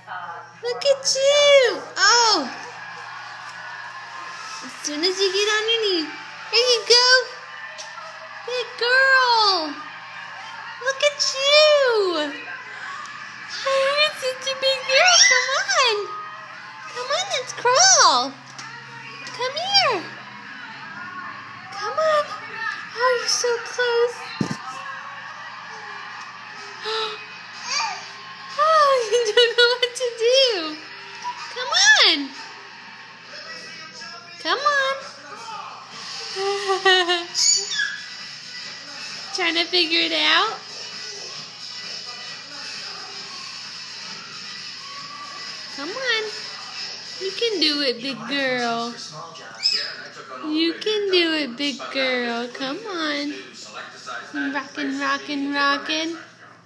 Look at you. Oh. As soon as you get on your knee. There you go. Big girl. Look at you. Oh, you're such a big girl. Come on. Come on, let's crawl. Come here. Come on. Oh, you're so close. Oh, you don't know what to do. Come on. Come on. Trying to figure it out. Come on. You can do it, big girl. You can do it, big girl. Come on. Rockin', rockin', rockin'.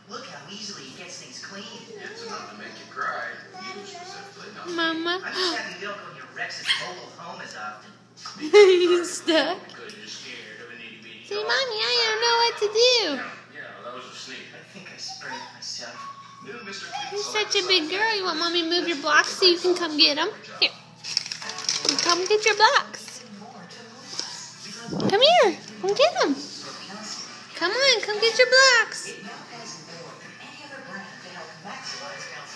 Look how easily he gets things clean. It's enough to make you cry. You specifically know. Mama. I'm just happy you don't go in your Rex's mobile home as often. He's stuck. Because you're scared of an itty-bitty See, dog. Mommy, I don't know what to do. Yeah, that was a sneak. I think I sprayed myself. New Mr. You're such a big girl. You want Mommy to move your blocks so you can come get them? Here. Come get your blocks. Come here. Come get them. Come on. Come get your blocks.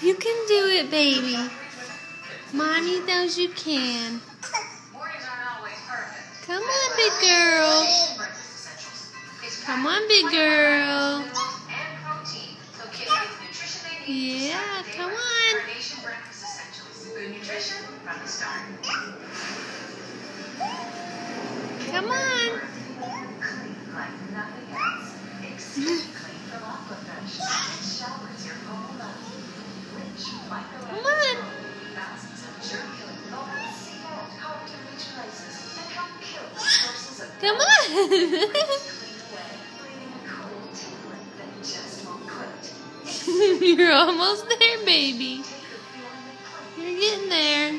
You can do it, baby. Mommy knows you can. Come on, big girl. Come on, big girl. Yeah, come on. Come on. Come on. Come on. You're almost there, baby. You're getting there.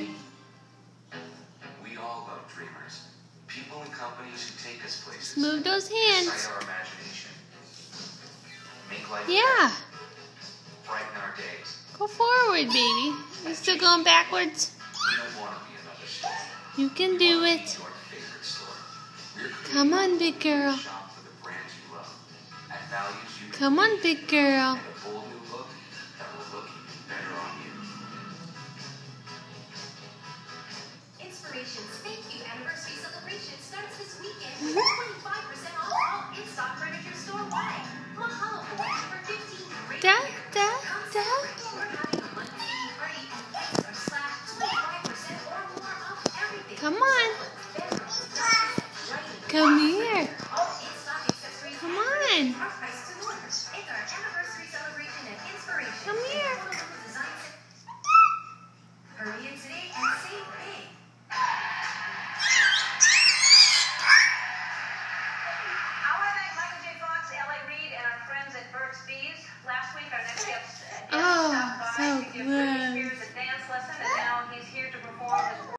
We all love dreamers. People and companies who take us places. Just move those hands. Excite our imagination. Make life Yeah. brighten our days. Go forward, baby. You still going backwards? We don't want to be another store. You can do it. Your favorite store. We're creating Come on, big girl. a shop for the brands you love. At values you can Come on, big girl. and a bold new look that will look even better on you. Inspiration's thank you anniversary celebration starts this weekend with 25% off all in-stock furniture store-wide. Mahalo for over 15 great Da, years. da, Come da. celebrate. We're having a month-ending party and guests are slashed 25% or more off everything. Come on. Bedrooms, dresses, writing, Come here. all in-stock accessories Come and on. our prices